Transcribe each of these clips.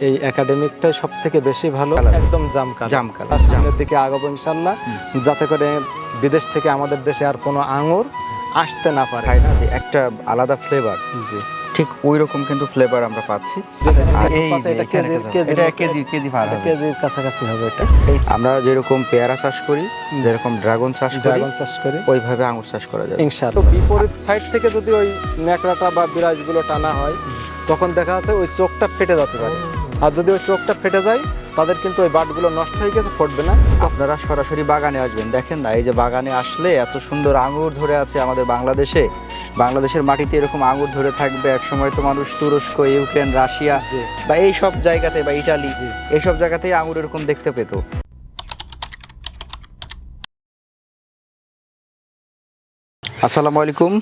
এই একাডেমিকটাই সবথেকে বেশি ভালো, একদম জামকালা সামনের দিকে আগাবো ইনশাআল্লাহ, যাতে করে বিদেশ থেকে আমাদের দেশে আর কোনো আঙুর আসতে না পারে। একটা আলাদা ফ্লেভার, জি ঠিক ওই রকম কিন্তু ফ্লেভার আমরা পাচ্ছি। কেজির কাছাকাছি হবে এটা। আমরা যেরকম পেয়ারা চাষ করি, যেরকম ড্রাগন চাষ করি, ওইভাবে আঙুর চাষ করা যাবে ইনশাআল্লাহ। বিপরীত সাইড থেকে যদি ওই ন্যাকড়াটা বা বিরাজগুলো টানা হয়, তখন দেখা যাচ্ছে ওই চোখটা ফেটে যেতে পারে। আর যদি ওই চোখটা ফেটে যায়, তাদের কিন্তু ওই বাটগুলো নষ্ট হয়ে গেছে, ফুটবে না। আপনারা সরাসরি বাগানে আসবেন, দেখেন না এই যে বাগানে আসলে এত সুন্দর আঙুর ধরে আছে আমাদের বাংলাদেশের মাটিতে এরকম আঙুর ধরে থাকবে। একসময় তো মানুষ তুরস্ক, ইউক্রেন, রাশিয়া বা এই সব জায়গাতে বা ইটালি এইসব জায়গাতেই আঙুর এরকম দেখতে পেত। আসসালামু আলাইকুম।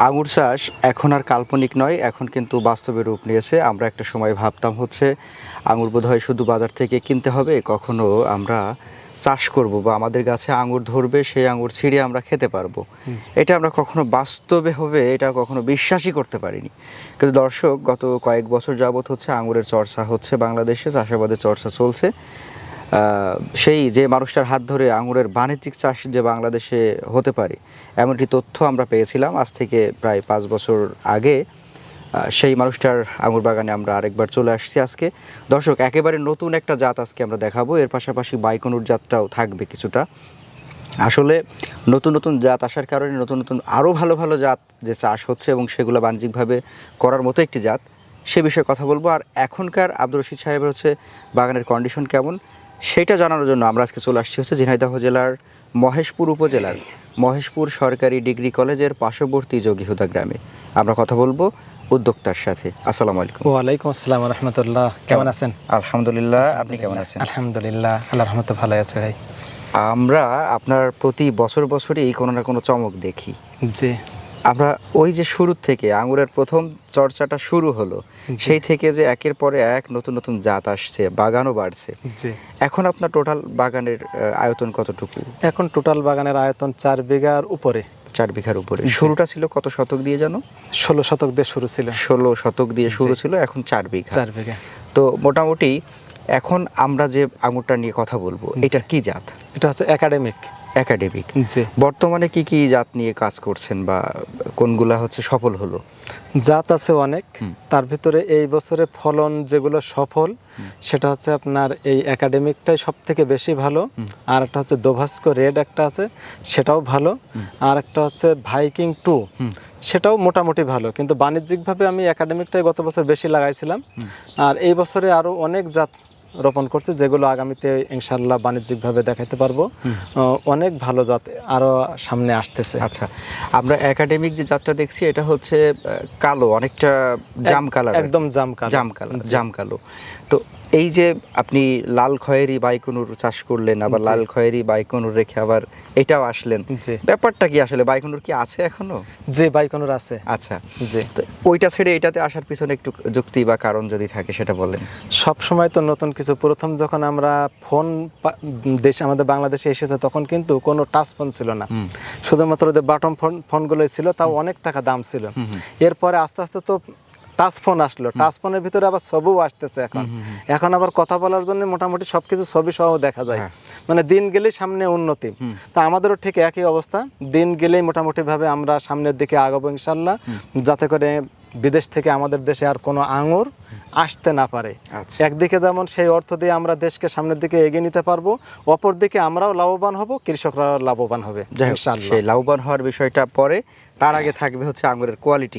আঙুর চাষ এখন আর কাল্পনিক নয়, এখন কিন্তু বাস্তবে রূপ নিয়েছে। আমরা একটা সময় ভাবতাম হচ্ছে আঙুর বোধহয় শুধু বাজার থেকে কিনতে হবে, কখনো আমরা চাষ করব বা আমাদের গাছে আঙুর ধরবে, সেই আঙুর ছিঁড়ে আমরা খেতে পারবো। এটা আমরা কখনো বাস্তবে হবে এটা কখনো বিশ্বাসই করতে পারিনি। কিন্তু দর্শক, গত কয়েক বছর যাবত হচ্ছে আঙুরের চর্চা হচ্ছে বাংলাদেশে, চাষাবাদের চর্চা চলছে। সেই যে মানুষটার হাত ধরে আঙুরের বাণিজ্যিক চাষ যে বাংলাদেশে হতে পারে, এমনটি তথ্য আমরা পেয়েছিলাম আজ থেকে প্রায় 5 বছর আগে। সেই মানুষটার আঙুর বাগানে আমরা আরেকবার চলে আসছি আজকে। দর্শক, একেবারে নতুন একটা জাত আজকে আমরা দেখাবো, এর পাশাপাশি বাইকনুর জাতটাও থাকবে কিছুটা। আসলে নতুন নতুন জাত আসার কারণে নতুন নতুন আরও ভালো ভালো জাত যে চাষ হচ্ছে এবং সেগুলো বাণিজ্যিকভাবে করার মতো একটি জাত, সে বিষয়ে কথা বলবো। আর এখনকার আব্দুর রশিদ সাহেবের হচ্ছে বাগানের কন্ডিশন কেমন সেটা জানানোর জন্য আমরা আজকে চলে আসছি হচ্ছে ঝিনাইদহ জেলার মহেশপুর উপজেলার মহেশপুর সরকারি ডিগ্রি কলেজের পার্শ্ববর্তী যোগীহুদা গ্রামে। আমরা কথা বলবো উদ্যোক্তার সাথে। আসসালামু আলাইকুম। ওয়ালাইকুম আসসালাম ওয়া রাহমাতুল্লাহ। কেমন আছেন? আলহামদুলিল্লাহ, আপনি কেমন আছেন? আলহামদুলিল্লাহ, আল্লাহর রহমতে ভালো আছে ভাই। আমরা আপনার প্রতি বছরই কোনো না কোনো চমক দেখি। জি, আমরা ওই যে শুরু থেকে আঙুরের প্রথম চর্চাটা শুরু হলো, সেই থেকে যে একের পরে এক নতুন নতুন জাত আসছে, বাগানও বাড়ছে। জি। এখন আপনার টোটাল বাগানের আয়তন কতটুকু? এখন টোটাল বাগানের আয়তন 4 বিঘার উপরে। 4 বিঘার উপরে। শুরুটা ছিল কত শতক দিয়ে জানো? 16 শতক দিয়ে শুরু ছিল। 16 শতক দিয়ে শুরু ছিল, এখন 4 বিঘা। 4 বিঘা। তো মোটামুটি এখন আমরা যে আঙুরটা নিয়ে কথা বলবো, এটার কি জাত? এটা হচ্ছে একাডেমিক। জি। বর্তমানে কি কি জাত নিয়ে কাজ করছেন বা কোনগুলা হচ্ছে সফল হলো? জাত আছে অনেক, তার ভিতরে এই বছরে ফলন যেগুলো সফল সেটা হচ্ছে আপনার এই একাডেমিকটাই সব থেকে বেশি ভালো। আর একটা হচ্ছে দোভাস্কো রেড একটা আছে, সেটাও ভালো। আর একটা হচ্ছে ভাইকিং 2, সেটাও মোটামুটি ভালো। কিন্তু বাণিজ্যিকভাবে আমি একাডেমিকটাই গত বছর বেশি লাগাইছিলাম। আর এই বছরে আরও অনেক জাত রোপণ করছে, যেগুলো আগামীতে ইনশাল্লাহ বাণিজ্যিকভাবে দেখাতে পারবো। অনেক ভালো জাত আরও সামনে আসতেছে। আচ্ছা, আমরা একাডেমিক যে জাতটা দেখছি এটা হচ্ছে কালো, অনেকটা জাম কালার, একদম জাম কালো। তো এই যে আপনি লাল খয়েরি বাইকনুর চাষ করলেন, আবার লাল খয়েরি বাইকনুর রেখে আবার এটাও আসলেন, ব্যাপারটা কি আসলে? বাইকনুর কি আছে এখনো? যে বাইকনুর আছে। আচ্ছা, জি। ওইটা ছেড়ে এটাতে আসার পিছনে একটু যুক্তি বা কারণ যদি থাকে সেটা বলেন। সব সময় তো নতুন কিছু। প্রথম যখন আমরা ফোন আমাদের বাংলাদেশে এসেছে, তখন কিন্তু কোনো টাচ ফোন ছিল না, শুধুমাত্র ওদের বাটন ফোনগুলোই ছিল, তাও অনেক টাকা দাম ছিল। এরপরে আস্তে আস্তে তো টাচ ফোন আসলো, টাচ ফোনের ভিতরে আবার ছবিও আসতেছে। এখন আবার কথা বলার জন্য মোটামুটি সবকিছু ছবি সহ দেখা যায়। মানে দিন গেলেই সামনে উন্নতি। তা আমাদেরও ঠিক একই অবস্থা, দিন গেলেই মোটামুটি ভাবে আমরা সামনের দিকে আগাবো ইনশাল্লাহ, যাতে করে বিদেশ থেকে আমাদের দেশে আর কোনো আঙুর আসতে না পারে। একদিকে যেমন সেই অর্থ দিয়ে আমরা দেশকে সামনের দিকে এগিয়ে নিতে পারবো, অপর দিকে আমরাও লাভবান হব, কৃষকরাও লাভবান হবে। সেই লাভবান হওয়ার বিষয়টা পরে, তার আগে থাকবে হচ্ছে আঙুরের কোয়ালিটি।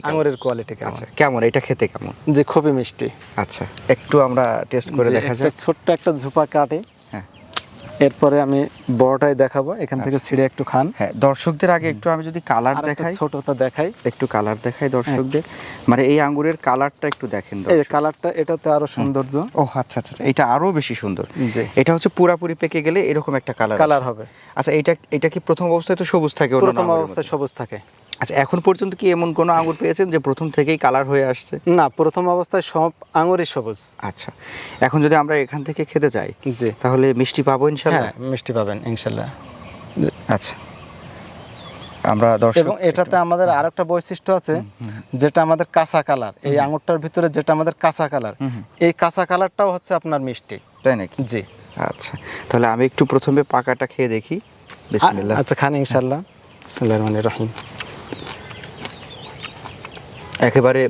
আচ্ছা, কেমন এটা খেতে কেমন? যে খুবই মিষ্টি। আচ্ছা, একটু আমরা টেস্ট করে দেখা যায়। ছোট্ট একটা ঝোপা কাটে, এরপরে আমি বড়টাই দেখাবো, এখান থেকে ছিঁড়ে একটু খান। হ্যাঁ, দর্শকদের আগে একটু আমি যদি কালার দেখাই, ছোটটা দেখাই, একটু কালার দেখাই দর্শকদের। মানে এই আঙ্গুরের কালারটা একটু দেখেন, এই কালারটা, এটাতে আরো সৌন্দর্য। ও আচ্ছা আচ্ছা, এটা আরো বেশি সুন্দর। এটা হচ্ছে পুরাপুরি পেকে গেলে এরকম একটা কালার হবে। আচ্ছা, এটা কি প্রথম অবস্থায় তো সবুজ থাকে? প্রথম অবস্থায় সবুজ থাকে। আচ্ছা, এখন পর্যন্ত কি এমন কোনো আঙুর পেয়েছেন যে প্রথম থেকেই কালার হয়ে আসছে? না, প্রথম অবস্থায় সব আঙুরই সবুজ। আচ্ছা, এখন যদি আমরা এখান থেকে খেতে যাই, জি, তাহলে মিষ্টি পাবো ইনশাআল্লাহ? হ্যাঁ, মিষ্টি পাবেন ইনশাআল্লাহ। আচ্ছা, আমরা দর্শক এবং এটাতে আমাদের আরেকটা বৈশিষ্ট্য আছে, যেটা আমাদের কাঁচা কালার, এই আঙুরটার ভিতরে যেটা আমাদের কাঁচা কালার, এই কাঁচা কালারটাও হচ্ছে আপনার মিষ্টি। তাই নাকি? জি। আচ্ছা, তাহলে আমি একটু প্রথমে পাকাটা খেয়ে দেখি। বিসমিল্লাহ। আচ্ছা, খান ইনশাআল্লাহ। বিসমিল্লাহির রহমানির রহিম। একেবারে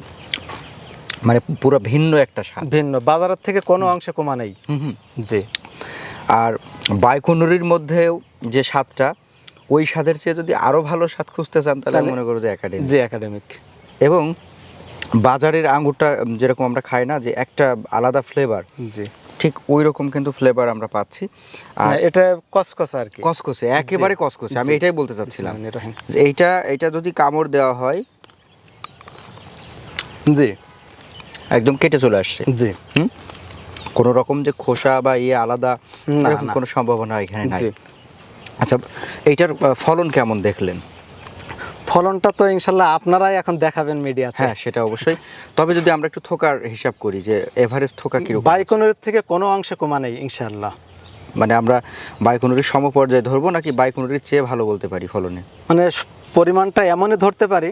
মানে পুরো ভিন্ন একটা স্বাদ, ভিন্ন, বাজারের থেকে কোনো অংশে কমা নেই। জি। আর বাইকুনুরির মধ্যেও যে স্বাদটা, ওই স্বাদের চেয়ে যদি আরো ভালো স্বাদ খুঁজতে চান তাহলে মনে করো যে একাডেমি। জি, একাডেমিক। এবং বাজারের আঙ্গুরটা যেরকম আমরা খাই না, যে একটা আলাদা ফ্লেভার, জি, ঠিক ওই রকম কিন্তু ফ্লেভার আমরা পাচ্ছি। আর এটা কসকসে আর কি, কসকসে, একেবারে কসকসে। আমি এটাই বলতে চাচ্ছিলাম বিসমিল্লাহির রহমানির যে এইটা যদি কামড় দেওয়া হয়, রহিম। জি, একদম কেটে চলে আসছে। জি। কোনো রকম যে খোসা বা আলাদা না, এরকম না। কোনো সম্ভাবনা এখানে নাই। জি। আচ্ছা, এইটার ফলন কেমন দেখলেন? ফলনটা তো ইনশাল্লাহ আপনারাই এখন দেখাবেন মিডিয়াতে। হ্যাঁ, সেটা অবশ্যই। তবে যদি আমরা একটু থোকার হিসাব করি, যে এভারেজ থোকা কিরকম? বাইকনের থেকে কোনো অংশে কমা নেই ইনশাআল্লাহ। মানে আমরা বাইকুনুরির সমপর্যায়ে ধরবো নাকি বাইকুনুরির চেয়ে ভালো বলতে পারি ফলনে? মানে পরিমাণটা এমনই ধরতে পারি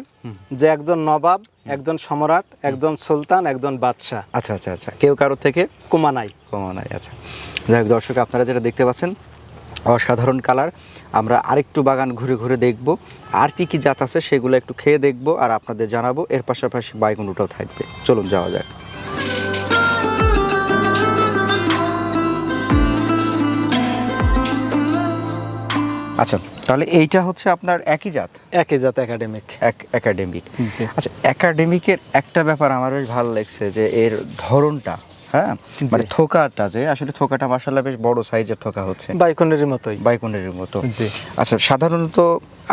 যে একজন নবাব, একজন সম্রাট, একজন সুলতান, একজন বাদশাহ, আচ্ছা আচ্ছা আচ্ছা, কেউ কারো থেকে কমা নাই। কমা নাই। আচ্ছা, যাই হোক দর্শক, আপনারা যেটা দেখতে পাচ্ছেন অসাধারণ কালার। আমরা আরেকটু বাগান ঘুরে ঘুরে দেখব, আর কি কি জাত আছে সেগুলো একটু খেয়ে দেখব, আর আপনাদের জানাবো। এর পাশাপাশি বাইকুনুটাও থাকবে। চলুন যাওয়া যাক। আচ্ছা, তাহলে এইটা হচ্ছে আপনার একই জাত? একই জাত, একাডেমিক। একাডেমিক। জি। আচ্ছা, একাডেমিকের একটা ব্যাপার আমার বেশ ভালো লাগছে, যে এর ধরনটা, হ্যাঁ, মানে থোকাটা, যে আসলে থোকাটা মাশাআল্লাহ বেশ বড় সাইজের থোকা হচ্ছে, বাইকনেরই মতোই। বাইকুনের মতো। জি। আচ্ছা, সাধারণত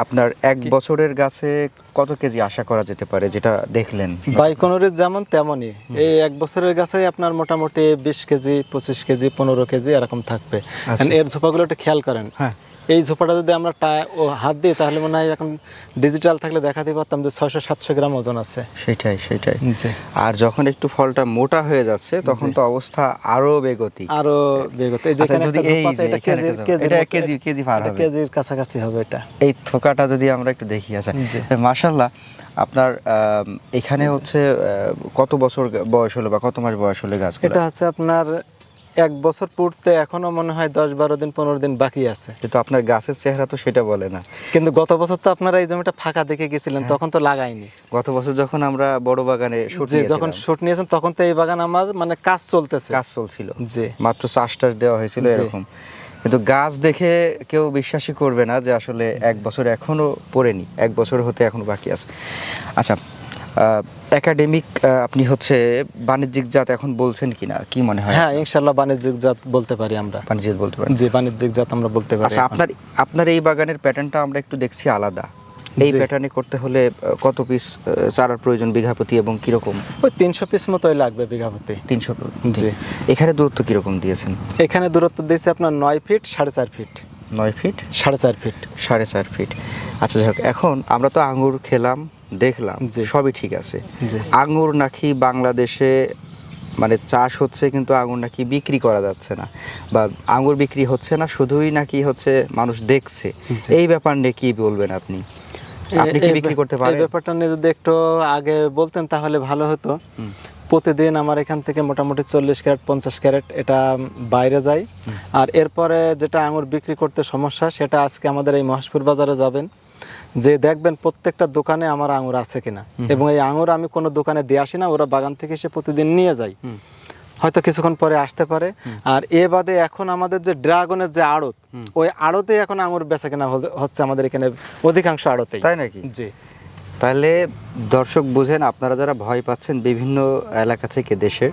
আপনার এক বছরের গাছে কত কেজি আশা করা যেতে পারে, যেটা দেখলেন? বাইকনেরের যেমন তেমনই, এই এক বছরের গাছে আপনার মোটামুটি 20 কেজি, 25 কেজি, 15 কেজি এরকম থাকবে। কারণ এর ঝোপাগুলো একটু খেয়াল করেন। হ্যাঁ। এই ঝোপাটা যদি আমরা হাত দিই, তাহলে মনে হয় এখন ডিজিটাল থাকলে দেখাতে পারতাম যে 600-700 গ্রাম ওজন আছে। সেটাই। জি। আর যখন একটু ফলটা মোটা হয়ে যাচ্ছে, তখন তো অবস্থা আরো বেগতি। এই যে এখানে যদি একটা ঝোপ আছে, এটা কেজি পার হবে, কেজির কাছাকাছি হবে এটা। এই থোকাটা যদি আমরা একটু দেখি। আচ্ছা, মাশাআল্লাহ, আপনার এখানে হচ্ছে কত বছর বয়স হলো বা কত মাস বয়স হলো গাছ? এটা হচ্ছে আপনার 1 বছর পূর্তে এখনো মনে হয় 10-12 দিন 15 দিন বাকি আছে। কিন্তু আপনার গাছের চেহারা তো সেটা বলে না। কিন্তু গত বছর তো আপনারা এই জমিটা ফাঁকা দেখে গেছিলেন, তখন তো লাগাইনি। গত বছর যখন আমরা বড় বাগানে যখন শুট নিয়েছেন, তখন তো এই বাগান আমার মানে কাজ চলছিল। জি। মাত্র চাষ দেওয়া হয়েছিল এরকম। কিন্তু গাছ দেখে কেউ বিশ্বাসই করবে না যে আসলে 1 বছর এখনো পড়েনি, 1 বছর হতে এখনো বাকি আছে। আচ্ছা, একাডেমিক আপনি হচ্ছে বাণিজ্যিক জাত এখন বলছেন কিনা, কি মনে হয়? হ্যাঁ, ইনশাআল্লাহ বাণিজ্যিক জাত বলতে পারি আমরা। বাণিজ্যিক বলতে পারি? জি, বাণিজ্যিক জাত আমরা বলতে পারি। আচ্ছা, আপনার এই বাগানের প্যাটার্নটা আমরা একটু দেখছি আলাদা। এই প্যাটার্নে করতে হলে কত পিস চারার প্রয়োজন বিঘা প্রতি, এবং কিরকম? ওই 300 পিস মতোই লাগবে বিঘা প্রতি। 300? জি। এখানে দূরত্ব কিরকম দিয়েছেন? এখানে দূরত্ব দিয়েছে আপনার 9 feet 4.5 feet. 9 feet 4.5 feet. 4.5 feet. আচ্ছা, যাই হোক, এখন আমরা তো আঙ্গুর খেলাম, দেখলাম, সবই ঠিক আছে। আঙ্গুর নাকি বাংলাদেশে মানে চাষ হচ্ছে, কিন্তু আঙ্গুর নাকি বিক্রি করা যাচ্ছে না, বা আঙ্গুর বিক্রি হচ্ছে না, শুধুই নাকি হচ্ছে মানুষ দেখছে। এই ব্যাপার নিয়ে কি বলবেন আপনি? আপনি কি বিক্রি করতে পারেন? এই ব্যাপারটা নিয়ে যদি একটু আগে বলতেন তাহলে ভালো হতো। প্রতিদিন আমার এখান থেকে মোটামুটি 40 ক্যারেট 50 ক্যারেট এটা বাইরে যায়। আর এরপরে যেটা আঙুর বিক্রি করতে সমস্যা, সেটা আজকে আমাদের এই মহেশপুর বাজারে যাবেন, যে দেখবেন প্রত্যেকটা দোকানে আমার আঙুর আছে কিনা। এবং এই আঙুর আমি কোনো দোকানে দিয়ে আসি না, ওরা বাগান থেকে এসে প্রতিদিন নিয়ে যায়। হয়তো কিছুক্ষণ পরে আসতে পারে। আর এ বাদে এখন আমাদের যে ড্রাগনের যে আড়ত, ওই আড়তে এখন আঙুর বেচা কেনা হচ্ছে আমাদের এখানে অধিকাংশ আড়তেই। তাই নাকি? জি। তাহলে দর্শক বুঝেন, আপনারা যারা ভয় পাচ্ছেন বিভিন্ন এলাকা থেকে দেশের,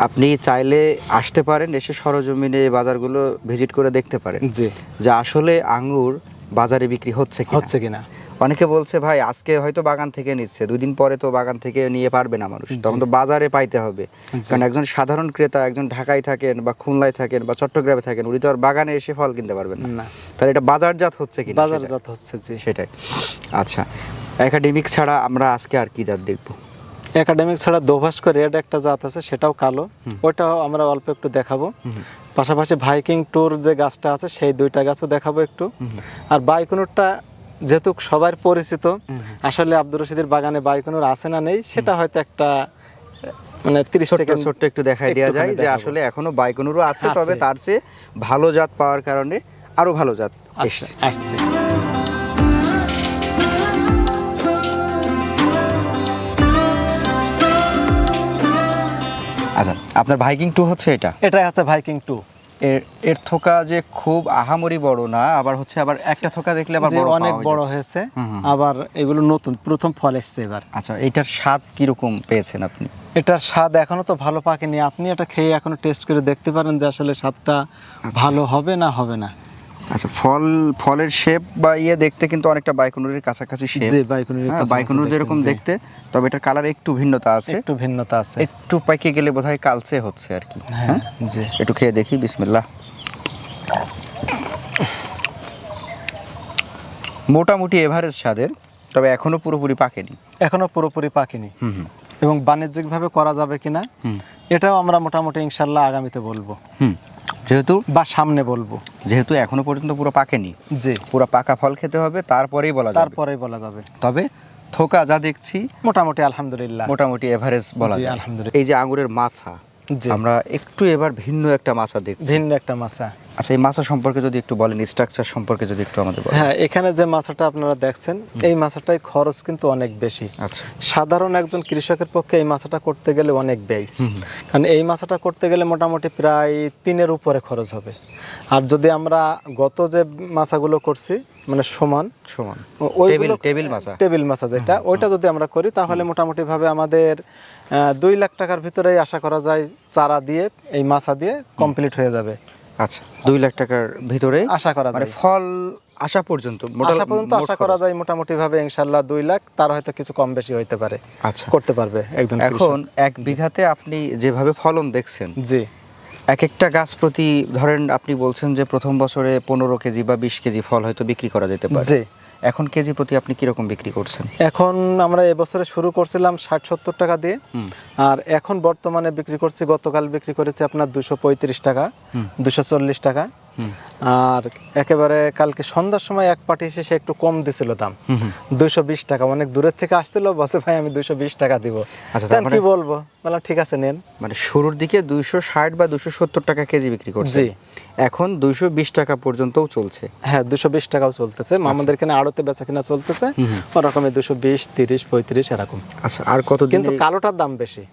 আপনি চাইলে আসতে পারেন, এসে সরজমিনে বাজারগুলো ভিজিট করে দেখতে পারেন জি, যে আসলে আঙ্গুর বাজারে বিক্রি হচ্ছে কিনা। অনেকে বলছে ভাই আজকে হয়তো বাগান থেকে নিচ্ছে, 2 দিন পরে তো বাগান থেকে নিয়ে পারবে না মানুষ, তখন তো বাজারে পাইতে হবে। কারণ একজন সাধারণ ক্রেতা, একজন ঢাকায় থাকেন বা খুলনায় থাকেন বা চট্টগ্রামে থাকেন, উনি তো আর বাগানে এসে ফল কিনতে পারবেন না। তাহলে এটা বাজারজাত হচ্ছে কিনা? বাজারজাত হচ্ছে। জি, সেটাই। আচ্ছা, একাডেমিক ছাড়া আমরা আজকে আর কি জাত দেখব? একাডেমিক ছাড়া দোভাস্কো রেড একটা জাত আছে, সেটাও কালো, ওটাও আমরা অল্প একটু দেখাবো। পাশাপাশি ভাইকিং ট্যুর যে গাছটা আছে, সেই 2টা গাছও দেখাবো একটু। আর বাইকুনুরটা যেহেতু সবার পরিচিত, আসলে আব্দুর রশিদের বাগানে বাইকনুর আছে না নেই সেটা হয়তো একটা মানে 30 সেকেন্ড ছোট্ট একটু দেখাই দেওয়া যায় যে দেখাবো। আসলে এখনো বাইকনুরও আছে, আছে। তবে তার চেয়ে ভালো জাত পাওয়ার কারণে আরো ভালো জাত আসছে এসছে। আসছে আচ্ছা, আপনার ভাইকিং 2 হচ্ছে এটা? এটাই হচ্ছে ভাইকিং 2। এর এর থোকা যে খুব আহামরি বড় না, আবার হচ্ছে আবার একটা থোকা দেখলে আবার যে বড় অনেক পাওয়া বড় যাচ্ছে। হয়েছে, হুম, হুম। আবার এগুলো নতুন প্রথম ফল এসছে এবার। আচ্ছা, এটার স্বাদ কিরকম পেয়েছেন আপনি? এটার স্বাদ এখনো তো ভালো পাকেনি, আপনি এটা খেয়ে এখনো টেস্ট করে দেখতে পারেন যে আসলে স্বাদটা ভালো হবে না হবে না। আচ্ছা, ফলের শেপ বা দেখতে কিন্তু অনেকটা বাইকনুরের কাছাকাছি শেপ। জি, বাইকনুরের কাছাকাছি বাইকনুর দেখতে, যেরকম জি। দেখতে, তবে এটার কালার একটু ভিন্নতা আছে, একটু ভিন্নতা আছে। একটু পাইকে গেলে বোধহয় কালচে হচ্ছে আর কি। হ্যাঁ জি। একটু খেয়ে দেখি, বিসমিল্লাহ। মোটামুটি এভারেজ স্বাদের, তবে এখনো পুরোপুরি পাকেনি। এখনো পুরোপুরি পাকেনি, হুম হুম এবং বাণিজ্যিকভাবে করা যাবে কিনা হুম এটাও আমরা মোটামুটি ইনশাল্লাহ আগামীতে বলবো, হুম যেহেতু বা সামনে বলবো। এখনো পর্যন্ত পুরো পাকেনি, জি, পুরো পাকা ফল খেতে হবে, তারপরেই বলা যাবে। তারপরেই বলা যাবে। তবে থোকা যা দেখছি মোটামুটি আলহামদুলিল্লাহ। মোটামুটি এভারেজ বলা জি, যায়। আলহামদুলিল্লাহ। এই যে আঙ্গুরের মাছা, জি, আমরা একটু এবার ভিন্ন একটা মাছা দেখছি। ভিন্ন একটা মাছা। আচ্ছা, এই মাছা সম্পর্কে যদি একটু বলেন, স্ট্রাকচার সম্পর্কে যদি একটু আমাদের বলেন। হ্যাঁ, এখানে যে মাছটা আপনারা দেখছেন, এই মাছটাই খরচ কিন্তু অনেক বেশি। আচ্ছা। সাধারণ একজন কৃষকের পক্ষে এই মাছটা করতে গেলে অনেক ব্যয়, হুম হুম। কারণ এই মাছটা করতে গেলে মোটামুটি প্রায় 3-এর উপরে খরচ হবে। আর যদি আমরা গত যে মাছাগুলো করছি মানে সমান সমান ওইগুলো টেবিল মাছা। টেবিল মাছা যেটা, ওইটা যদি আমরা করি তাহলে মোটামুটি ভাবে আমাদের 2 লাখ টাকার ভিতরেই আশা করা যায় চারা দিয়ে এই মাছা দিয়ে কমপ্লিট হয়ে যাবে। আচ্ছা, 2 লাখ টাকার ভিতরে আশা করা মানে যায়, ফল আসা পর্যন্ত আশা করা যায় মোটামুটি ভাবে ইনশাআল্লাহ 2 লাখ, তার হয়তো কিছু কম বেশি হইতে পারে, আচ্ছা, করতে পারবে একজন কৃষক। এখন এক বিঘাতে আপনি যেভাবে ফলন দেখছেন, জি, এক একটা গাছ প্রতি ধরেন আপনি বলছেন যে প্রথম বছরে 15 কেজি বা 20 কেজি ফল হয়তো বিক্রি করা যেতে পারে। জি। এখন কেজি প্রতি আপনি কিরকম বিক্রি করছেন? এখন আমরা এবছরে শুরু করছিলাম 60-70 টাকা দিয়ে, হুম। আর এখন বর্তমানে বিক্রি করছি, গতকাল বিক্রি করেছি আপনার 235 টাকা, 240 টাকা। হুম। আর একেবারে কালকে সন্ধ্যার সময় এক পার্টি এসে সে একটু কম দিছিল দাম, 220 টাকা। অনেক দূরের থেকে আসছিল, বলছে ভাই আমি 220 টাকা দিব। আচ্ছা, তাহলে কি বলবো, বললাম ঠিক আছে নেন। মানে শুরুর দিকে 260 বা 270 টাকা কেজি বিক্রি করছে, জি। এখন 220 টাকা পর্যন্তও চলছে। হ্যাঁ, 220 টাকাও চলতেছে, আমাদের এখানে আড়তে বেচা কিনা চলতেছে ওরকমে 220, 30, 35 এরকম। আচ্ছা, আর কতদিন? কিন্তু কালোটার দাম বেশি।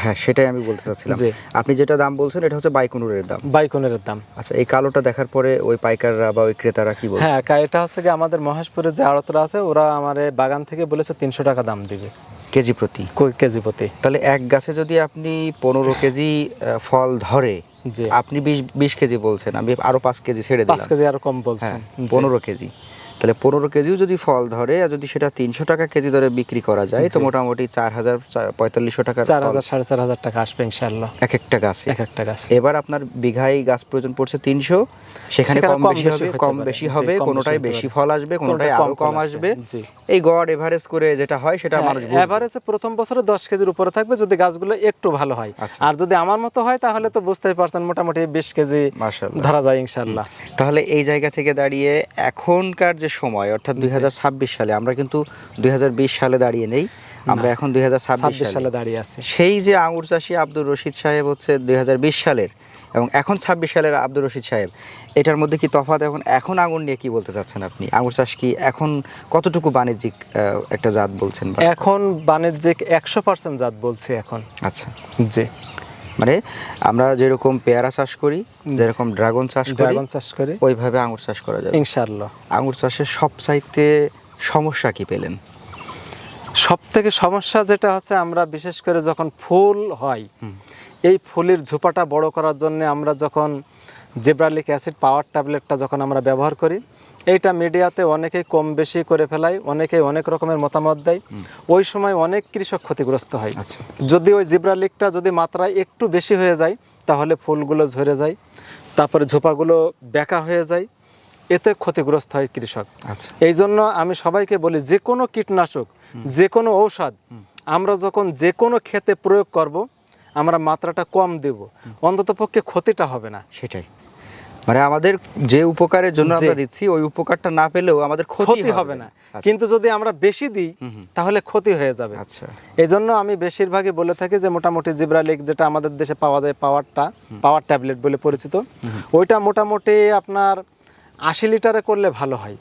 হ্যাঁ, সেটাই আমি বলতে চাচ্ছিলাম। জি। আপনি যেটা দাম বলছেন এটা হচ্ছে বাইকুনুরের দাম। বাইকনের দাম। আচ্ছা, এই কালোটা দেখার পরে ওই পাইকাররা বা ওই ক্রেতারা কি বলছে? হ্যাঁ, এটা হচ্ছে কি আমাদের মহেশপুরের যে আড়তরা আছে ওরা আমার বাগান থেকে বলেছে 300 টাকা দাম দিবে কেজি প্রতি? কেজি প্রতি। তাহলে এক গাছে যদি আপনি 15 কেজি ফল ধরে, জি, আপনি 20 কেজি বলছেন, আমি আরো 5 কেজি ছেড়ে 5 দিলাম। কেজি আরো কম বলছেন। হ্যাঁ, 15 কেজি। তাহলে 15 কেজিও যদি ফল ধরে আর যদি সেটা 300 টাকা কেজি ধরে বিক্রি করা যায়, তো মোটামুটি 4000-4500 টাকা, 4000-4500 টাকা আসবে ইনশাআল্লাহ এক একটা গাছে। এক একটা গাছ। এবার আপনার বিঘায় গাছ প্রয়োজন পড়ছে 300, সেখানে কম বেশি হবে, হতে কম পারে। বেশি জি, হবে, কম কোনোটাই হতে বেশি পারে। ফল আসবে, কোনোটাই কোনোটা আরো কম ফল আসবে। জি। এই গড় এভারেজ করে যেটা হয় সেটা মানুষ বুঝবে। এভারেজে প্রথম বছরে 10 কেজির উপরে থাকবে যদি গাছগুলো একটু ভালো হয়। আচ্ছা। আর যদি আমার মতো হয় তাহলে তো বুঝতেই পারছেন মোটামুটি 20 কেজি মাশাআল্লাহ ধরা যায় ইনশাআল্লাহ। তাহলে এই জায়গা থেকে দাঁড়িয়ে এখনকার যে সময়, অর্থাৎ 2026 সালে, আমরা কিন্তু 2020 সালে দাঁড়িয়ে নেই, আমরা এখন 2026 সালে সালে দাঁড়িয়ে আছে। সেই যে আঙুর চাষি আব্দুর রশিদ সাহেব হচ্ছে 2020 সালের এবং এখন 26 সালের আব্দুর রশিদ সাহেব, এটার মধ্যে কি তফাৎ? এখন আঙুর নিয়ে কি বলতে চাচ্ছেন আপনি? আঙুর চাষ কি এখন কতটুকু বাণিজ্যিক একটা জাত বলছেন? এখন বাণিজ্যিক 100% জাত বলছি এখন। আচ্ছা, জি, মানে আমরা যেরকম পেয়ারা চাষ করি, যেরকম ড্রাগন চাষ করি, ড্রাগন চাষ করি ওইভাবে আঙুর চাষ করা যাবে ইনশাআল্লাহ। আঙুর চাষের সবচাইতে সমস্যা কি পেলেন? সব থেকে সমস্যা যেটা হচ্ছে, আমরা বিশেষ করে যখন ফুল হয়, এই ফুলের ঝোপাটা বড় করার জন্য আমরা যখন জিব্রালিক অ্যাসিড পাওয়ার ট্যাবলেটটা যখন আমরা ব্যবহার করি, এইটা মিডিয়াতে অনেকেই কম বেশি করে ফেলায়, অনেকেই অনেক রকমের মতামত দেয়, ওই সময় অনেক কৃষক ক্ষতিগ্রস্ত হয়। আচ্ছা, যদি ওই জিব্রালিকটা যদি মাত্রায় একটু বেশি হয়ে যায় তাহলে ফুলগুলো ঝরে যায়, তারপরে ঝোপাগুলো বেঁকা হয়ে যায়, এতে ক্ষতিগ্রস্ত হয় কৃষক। আচ্ছা, এই জন্য আমি সবাইকে বলি, যে কোনো কীটনাশক, যে কোনো ঔষধ আমরা যখন যে কোনো ক্ষেতে প্রয়োগ করব, আমরা মাত্রাটা কম দেব, অন্তত পক্ষে ক্ষতিটা হবে না। সেটাই। মানে আমাদের যে উপকারের জন্য জি। আমরা দিচ্ছি ওই উপকারটা না পেলেও আমাদের ক্ষতি হবে না, আচ্ছা। কিন্তু যদি আমরা বেশি দিই তাহলে ক্ষতি হয়ে যাবে। আচ্ছা এই জন্য আমি বেশিরভাগই বলে থাকি যে মোটামুটি জিব্রালিক যেটা আমাদের দেশে পাওয়া যায়, পাওয়ার ট্যাবলেট বলে পরিচিত, ওইটা মোটামুটি আপনার 80 লিটারে করলে ভালো হয়।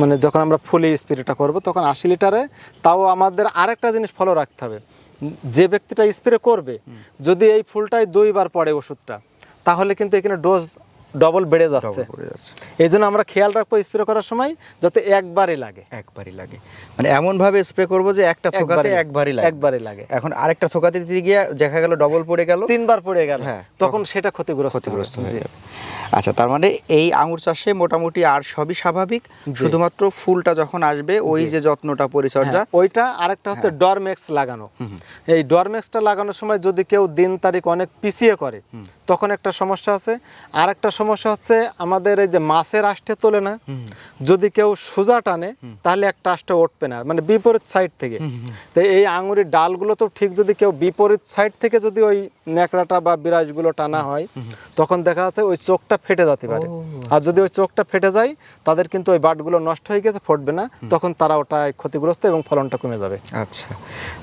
মানে যখন আমরা ফুলি স্প্রেটা করব তখন 80 লিটারে। তাও আমাদের আরেকটা জিনিস ফলো রাখতে হবে, যে ব্যক্তিটা স্প্রে করবে যদি এই ফুলটাই 2 বার পড়ে ওষুধটা, তাহলে কিন্তু এখানে ডোজ ডবল বেড়ে যাচ্ছে। এই জন্য আমরা খেয়াল রাখবো স্প্রে করার সময় যাতে একবারই লাগে। মানে এমন ভাবে স্প্রে করব যে একটা থোকাতে একবারই লাগে। এখন আরেকটা থোকাতে দিতে গিয়ে দেখা গেল ডবল পড়ে গেল, 3 বার পড়ে গেল, হ্যাঁ, তখন সেটা ক্ষতিগ্রস্ত হয়ে যাবে। আচ্ছা, তার মানে এই আঙুর চাষে মোটামুটি আর সবই স্বাভাবিক, শুধুমাত্র ফুলটা যখন আসবে ওই যে যত্নটা পরিচর্যা ওইটা। আরেকটা হচ্ছে ডরমেক্স লাগানো। এই ডরমেক্সটা লাগানোর সময় যদি কেউ দিন তারিখ অনেক পিছিয়ে করে তখন একটা সমস্যা আছে। আর একটা সমস্যা হচ্ছে আমাদের এই যে মাছের আষ্টে তোলে না, যদি কেউ সোজা টানে তাহলে একটা আষ্টে উঠবে না, মানে বিপরীত সাইড থেকে। তো এই আঙুরের ডালগুলো তো ঠিক যদি কেউ বিপরীত সাইড থেকে যদি ওই ন্যাকড়াটা বা বিরাজগুলো টানা হয় তখন দেখা যাচ্ছে ওই চোখটা ফেটে যেতে পারে। আর যদি ওই চোখটা ফেটে যায় তাদের কিন্তু ওই বাটগুলো নষ্ট হয়ে গেছে, ফুটবে না, তখন তারা ওটায় ক্ষতিগ্রস্ত এবং ফলনটা কমে যাবে। আচ্ছা,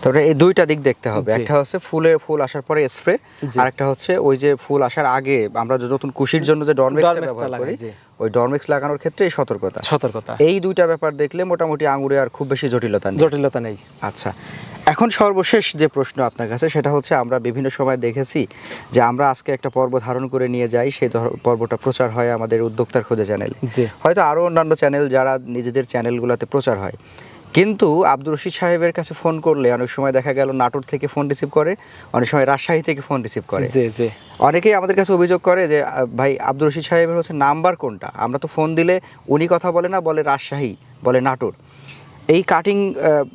তাহলে এই দুইটা দিক দেখতে হবে। একটা হচ্ছে ফুল আসার পরে স্প্রে, আর একটা হচ্ছে ওই যে ফুল আসার আগে আমরা যে নতুন কুশির জন্য যে ডরমেক্সটা ব্যবহার করি ওই ডরমেক্স লাগানোর ক্ষেত্রে এই সতর্কতা, এই দুইটা ব্যাপার দেখলে মোটামুটি আঙুরে আর খুব বেশি জটিলতা নেই। আচ্ছা, এখন সর্বশেষ যে প্রশ্ন আপনার কাছে সেটা হচ্ছে, আমরা বিভিন্ন সময় দেখেছি যে আমরা আজকে একটা পর্ব ধারণ করে নিয়ে যাই, সেই পর্বটা প্রচার হয় আমাদের উদ্যোক্তার খোঁজে চ্যানেল, হয়তো আরও অন্যান্য চ্যানেল যারা নিজেদের চ্যানেলগুলোতে প্রচার হয়, কিন্তু আব্দুর রশিদ সাহেবের কাছে ফোন করলে অনেক সময় দেখা গেল নাটোর থেকে ফোন রিসিভ করে, অনেক সময় রাজশাহী থেকে ফোন রিসিভ করে। অনেকেই আমাদের কাছে অভিযোগ করে যে ভাই আব্দুর রশিদ সাহেবের হচ্ছে নাম্বার কোনটা, আমরা তো ফোন দিলে উনি কথা বলে না, বলে রাজশাহী, বলে নাটোর। এই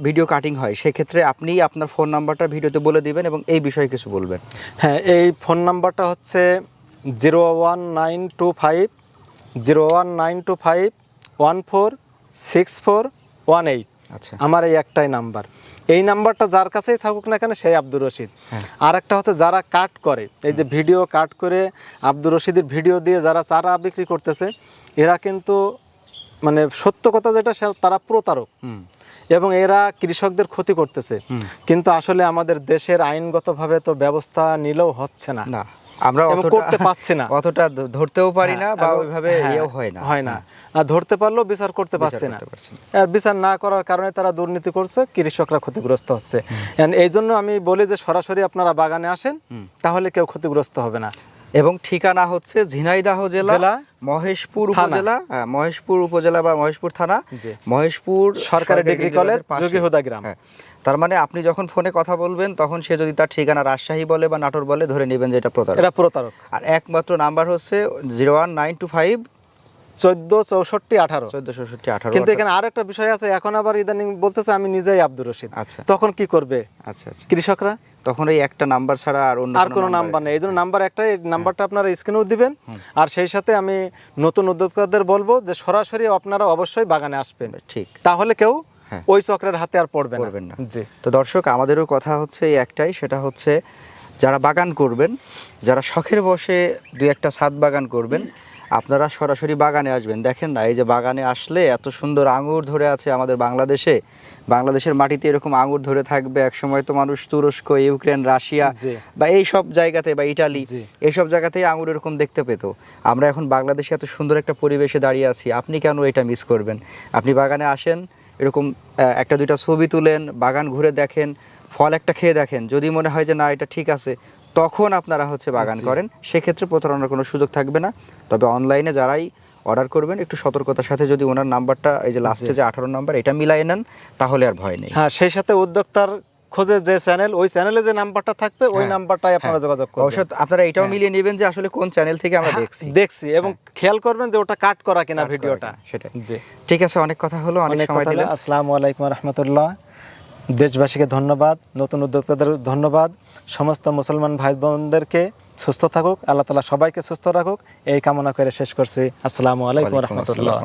ভিডিও কাটিং হয়, সেক্ষেত্রে আপনি আপনার ফোন নাম্বারটা ভিডিওতে বলে দিবেন এবং এই বিষয়ে কিছু বলবেন। হ্যাঁ, এই ফোন নাম্বারটা হচ্ছে 01925 146418। আমার এই একটাই নাম্বার। এই নাম্বারটা যার কাছেই থাকুক না কেন সেই আব্দুর রশিদ। আর একটা হচ্ছে যারা কাট করে, এই যে ভিডিও কাট করে আব্দুর রশিদের ভিডিও দিয়ে যারা চারা বিক্রি করতেছে, এরা কিন্তু মানে সত্য কথা যেটা তারা প্রতারক এবং এরা কৃষকদের ক্ষতি করতেছে। কিন্তু আসলে আমাদের দেশের আইনগতভাবে তো ব্যবস্থা নিলেও হচ্ছে না, আমরা করতে পারছি না, অতটা ধরতেও পারি না, বা ওইভাবে হয় না। আর ধরতে পারলেও বিচার করতে পারছি না। আর বিচার না করার কারণে তারা দুর্নীতি করছে, কৃষকরা ক্ষতিগ্রস্ত হচ্ছে। এই জন্য আমি বলি যে সরাসরি আপনারা বাগানে আসেন, তাহলে কেউ ক্ষতিগ্রস্ত হবে না। এবং ঠিকানা হচ্ছে ঝিনাইদহ জেলা মহেশপুর উপজেলা বা মহেশপুর থানা, মহেশপুর সরকারি ডিগ্রি কলেজ, যোগীহুদা গ্রাম। তার মানে আপনি যখন ফোনে কথা বলবেন তখন সে যদি তার ঠিকানা রাজশাহী বলে বা নাটোর বলে, ধরে নেবেন যে এটা প্রতারক। আর একমাত্র নাম্বার হচ্ছে 01925 146418। কিন্তু এখানে আর একটা বিষয় আছে, এখন আবার ইদানিং বলতেছে আমি নিজেই আব্দুর রশিদ। তখন কি করবে কৃষকরা? তখন এই একটা নাম্বার ছাড়া আর কোনো নাম্বার নেই। এই জন্য নাম্বার একটাই, নাম্বারটা আপনারা স্ক্রিনেও দিবেন। আর সেই সাথে আমি নতুন উদ্যোক্তাদের বলবো যে সরাসরি আপনারা অবশ্যই বাগানে আসবেন, ঠিক, তাহলে কেউ ওই চক্রের হাতে আর পড়বেন না। জি, তো দর্শক, আমাদেরও কথা হচ্ছে এই একটাই, সেটা হচ্ছে যারা বাগান করবেন, যারা শখের বসে দুই একটা ছাদ বাগান করবেন, আপনারা সরাসরি বাগানে আসবেন। দেখেন না, এই যে বাগানে আসলে এত সুন্দর আঙুর ধরে আছে আমাদের বাংলাদেশের মাটিতে এরকম আঙুর ধরে থাকবে। এক সময় তো মানুষ তুরস্ক, ইউক্রেন, রাশিয়া বা এই সব জায়গাতে বা ইটালি এইসব জায়গাতেই আঙুর এরকম দেখতে পেত। আমরা এখন বাংলাদেশে এত সুন্দর একটা পরিবেশে দাঁড়িয়ে আছি, আপনি কেন এটা মিস করবেন? আপনি বাগানে আসেন, এরকম একটা দুইটা ছবি তুলেন, বাগান ঘুরে দেখেন, ফল একটা খেয়ে দেখেন। যদি মনে হয় যে না এটা ঠিক আছে, তখন আপনারা বাগান করেন, সেক্ষেত্রে প্রতারণার কোনো সুযোগ থাকবে না। তবে অনলাইনে যারাই অর্ডার করবেন একটু সতর্কতার সাথে যদি ওনার নাম্বারটা, এই যে লাস্টে যে 18 নাম্বার, এটা মিলাই নেন, তাহলে আর ভয় নেই। হ্যাঁ, সেই সাথে উদ্যোক্তার খোঁজে যে চ্যানেল, ওই চ্যানেলে যে নাম্বারটা থাকবে ওই নাম্বারটাই আপনারা যোগাযোগ করবেন। অবশ্যই আপনারা এটাও মিলিয়ে নেবেন যে আসলে কোন চ্যানেল থেকে আমরা দেখছি এবং খেয়াল করবেন যে ওটা কাট করা কিনা ভিডিওটা, সেটা। জি, ঠিক আছে, অনেক কথা হলো, অনেক সময় দিলেন। আসসালামু আলাইকুম ওয়া রাহমাতুল্লাহ। দেশবাসীকে ধন্যবাদ, নতুন উদ্যোক্তাদের ধন্যবাদ, সমস্ত মুসলমান ভাই বোনদেরকে সুস্থ থাকুক, আল্লাহ তাআলা সবাইকে সুস্থ রাখুক, এই কামনা করে শেষ করছি। আসসালামু আলাইকুম ওয়া রাহমাতুল্লাহ।